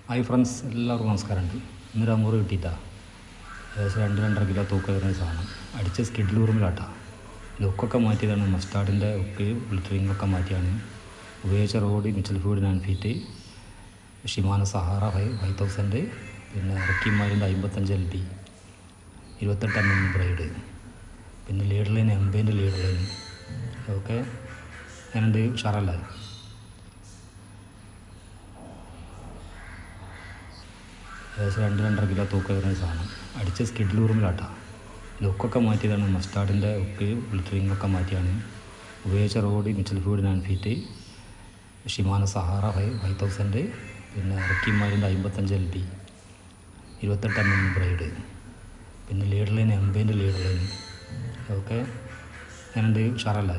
Hi friends, എല്ലാവർക്കും നമസ്കാരമുണ്ട്. ഇന്നൊരു അമൂറ് കിട്ടിയിട്ടാണ്. ഏകദേശം 2-2.5 കിലോ തൂക്കം വരുന്ന സാധനം. അടിച്ച സ്കിഡിൽ റൂമിലാട്ടാ. ലുക്കൊക്കെ മാറ്റിയതാണ്. മസ്റ്റാർഡിൻ്റെ ഉപ്പ് ഫിൽറ്ററിങ്ങൊക്കെ മാറ്റിയാണ്. ഉപയോഗിച്ച rod Mitchell feed 9 feet, Shimano Sahara 5000, പിന്നെ റക്കിമാരിൻ്റെ 55 LB, 28 mm ബ്രൈഡ്, പിന്നെ ലീഡർ ലൈൻ 80 ലീഡർ ലൈൻ. അതൊക്കെ ഞാനുണ്ട് ഉഷാറല്ല. ഏകദേശം 2-2.5 കിലോ തൂക്കം വരുന്ന സാധനം. അടിച്ച സ്കിഡിൽ റൂമിലാട്ടാ. ലുക്കൊക്കെ മാറ്റിയതാണ്. മസ്റ്റാർഡിൻ്റെ ഉപ്പ് ഫിൽറ്ററിങ്ങൊക്കെ മാറ്റിയാണ്. ഉപയോഗിച്ച rod Mitchell feed 9 feet, Shimano Sahara 5000, പിന്നെ റക്കിമാരിൻ്റെ 55 LB, 28 mm ബ്രൈഡ്, പിന്നെ ലീഡർ ലൈൻ 80 ലീഡർ ലൈൻ. അതൊക്കെ ഞാനുണ്ട് ഉഷാറല്ല.